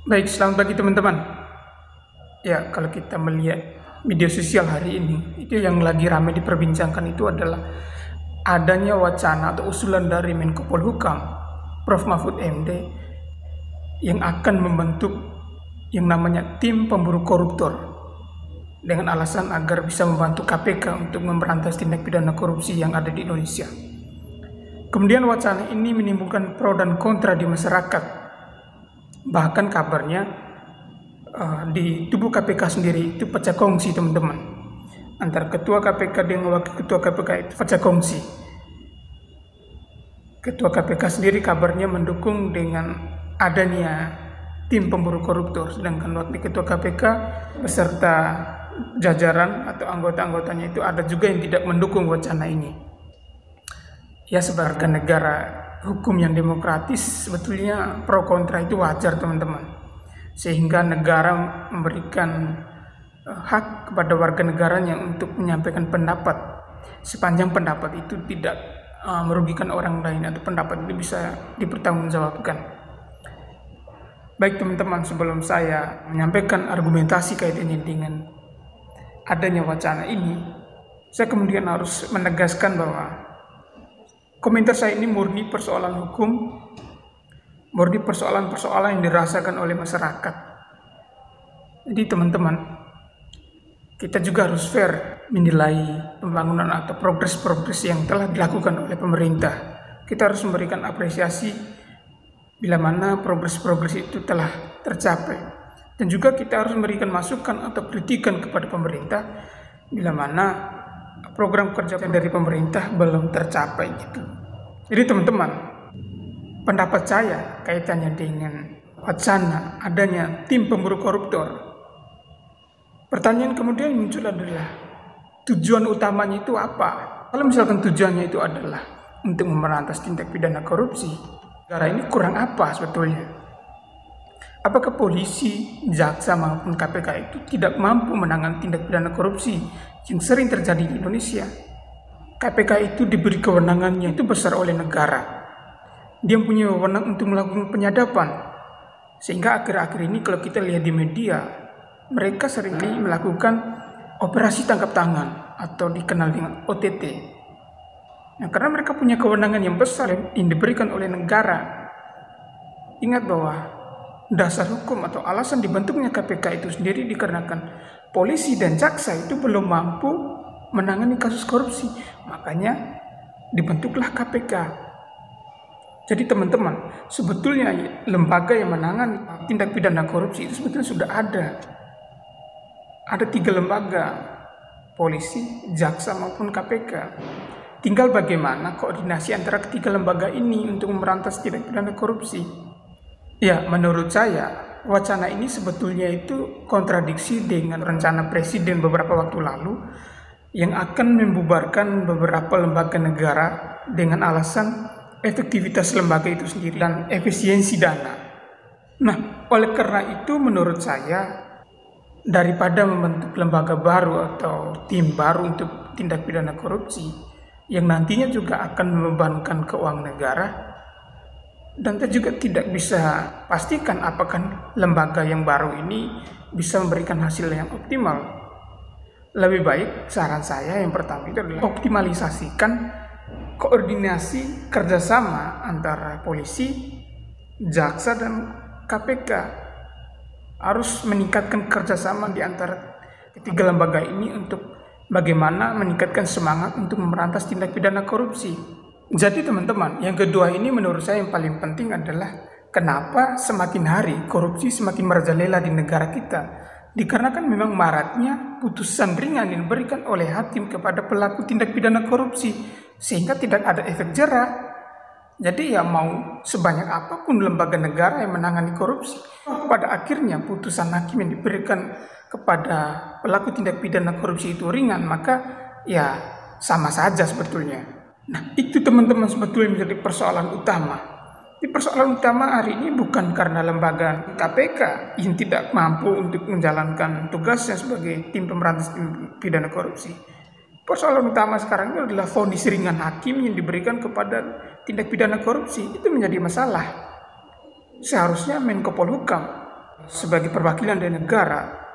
Baik, selamat pagi teman-teman. Ya, kalau kita melihat media sosial hari ini, itu yang lagi ramai diperbincangkan itu adalah adanya wacana atau usulan dari Menko Polhukam, Prof. Mahfud MD, yang akan membentuk yang namanya tim pemburu koruptor dengan alasan agar bisa membantu KPK untuk memberantas tindak pidana korupsi yang ada di Indonesia. Kemudian wacana ini menimbulkan pro dan kontra di masyarakat. Bahkan kabarnya di tubuh KPK sendiri itu pecah kongsi teman-teman. Antara ketua KPK dengan wakil ketua KPK itu pecah kongsi. Ketua KPK sendiri kabarnya mendukung dengan adanya tim pemburu koruptor, sedangkan wakil ketua KPK beserta jajaran atau anggota-anggotanya itu ada juga yang tidak mendukung wacana ini. Ya, sebagai negara hukum yang demokratis, sebetulnya pro kontra itu wajar teman-teman, sehingga negara memberikan hak kepada warga negaranya untuk menyampaikan pendapat sepanjang pendapat itu tidak merugikan orang lain atau pendapat itu bisa dipertanggungjawabkan. Baik teman-teman, sebelum saya menyampaikan argumentasi kaitannya dengan adanya wacana ini, saya kemudian harus menegaskan bahwa komentar saya ini murni persoalan hukum, murni persoalan-persoalan yang dirasakan oleh masyarakat. Jadi teman-teman, kita juga harus fair menilai pembangunan atau progres-progres yang telah dilakukan oleh pemerintah. Kita harus memberikan apresiasi bila mana progres-progres itu telah tercapai. Dan juga kita harus memberikan masukan atau kritikan kepada pemerintah bila mana program kerja dari pemerintah belum tercapai gitu. Jadi teman-teman, pendapat saya kaitannya dengan wacana adanya tim pemburu koruptor. Pertanyaan kemudian muncul adalah tujuan utamanya itu apa? Kalau misalkan tujuannya itu adalah untuk memberantas tindak pidana korupsi, negara ini kurang apa sebetulnya? Apakah polisi, jaksa maupun KPK itu tidak mampu menangani tindak pidana korupsi yang sering terjadi di Indonesia? KPK itu diberi kewenangannya itu besar oleh negara. Dia punya wewenang untuk melakukan penyadapan. Sehingga akhir-akhir ini kalau kita lihat di media, mereka seringkali melakukan operasi tangkap tangan atau dikenal dengan OTT. Nah, karena mereka punya kewenangan yang besar yang diberikan oleh negara. Ingat bahwa dasar hukum atau alasan dibentuknya KPK itu sendiri dikarenakan polisi dan jaksa itu belum mampu menangani kasus korupsi, makanya dibentuklah KPK. Jadi teman-teman, sebetulnya lembaga yang menangani tindak pidana korupsi itu sebetulnya sudah ada. Ada 3 lembaga, polisi, jaksa maupun KPK. Tinggal bagaimana koordinasi antara ketiga lembaga ini untuk memberantas tindak pidana korupsi. Ya, menurut saya, wacana ini sebetulnya itu kontradiksi dengan rencana Presiden beberapa waktu lalu yang akan membubarkan beberapa lembaga negara dengan alasan efektivitas lembaga itu sendiri dan efisiensi dana. Nah, oleh karena itu menurut saya, daripada membentuk lembaga baru atau tim baru untuk tindak pidana korupsi yang nantinya juga akan membebankan keuangan negara, dan kita juga tidak bisa pastikan apakah lembaga yang baru ini bisa memberikan hasil yang optimal. Lebih baik saran saya yang pertama itu adalah optimalisasikan koordinasi kerjasama antara polisi, jaksa, dan KPK. Harus meningkatkan kerjasama di antara ketiga lembaga ini untuk bagaimana meningkatkan semangat untuk memberantas tindak pidana korupsi. Jadi teman-teman, yang kedua ini menurut saya yang paling penting adalah kenapa semakin hari korupsi semakin merajalela di negara kita. Dikarenakan memang maraknya putusan ringan yang diberikan oleh hakim kepada pelaku tindak pidana korupsi, sehingga tidak ada efek jera. Jadi ya mau sebanyak apapun lembaga negara yang menangani korupsi, pada akhirnya putusan hakim yang diberikan kepada pelaku tindak pidana korupsi itu ringan, maka ya sama saja sebetulnya. Nah, itu teman-teman sebetulnya menjadi persoalan utama. Di persoalan utama hari ini bukan karena lembaga KPK yang tidak mampu untuk menjalankan tugasnya sebagai tim pemberantas pidana korupsi. Persoalan utama sekarang itu adalah vonis ringan hakim yang diberikan kepada tindak pidana korupsi. Itu menjadi masalah. Seharusnya Menko Polhukam sebagai perwakilan dari negara,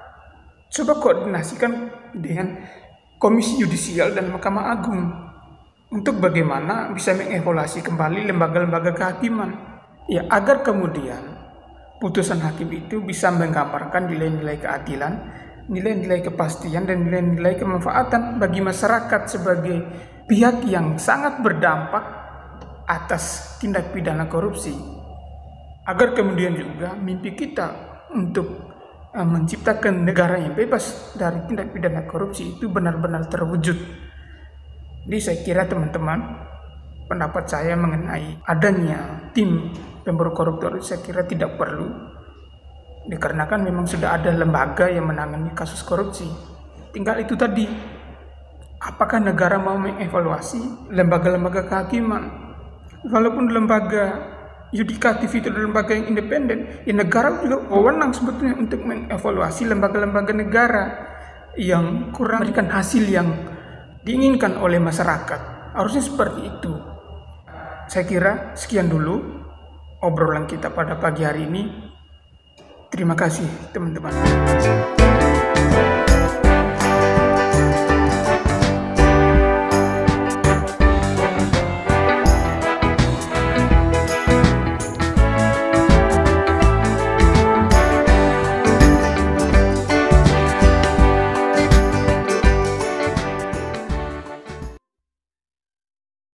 coba koordinasikan dengan Komisi Yudisial dan Mahkamah Agung untuk bagaimana bisa mengevaluasi kembali lembaga-lembaga kehakiman, ya, agar kemudian putusan hakim itu bisa menggambarkan nilai-nilai keadilan, nilai-nilai kepastian, dan nilai-nilai kemanfaatan bagi masyarakat sebagai pihak yang sangat berdampak atas tindak pidana korupsi. Agar kemudian juga mimpi kita untuk menciptakan negara yang bebas dari tindak pidana korupsi itu benar-benar terwujud. Jadi saya kira teman-teman, pendapat saya mengenai adanya tim pemburu koruptor saya kira tidak perlu, dikarenakan memang sudah ada lembaga yang menangani kasus korupsi. Tinggal itu tadi, apakah negara mau mengevaluasi lembaga-lembaga kehakiman? Walaupun lembaga yudikatif itu adalah lembaga yang independen, ya negara juga wewenang sebetulnya untuk mengevaluasi lembaga-lembaga negara yang kurang memberikan hasil yang diinginkan oleh masyarakat. Harusnya seperti itu. Saya kira sekian dulu obrolan kita pada pagi hari ini. Terima kasih teman-teman.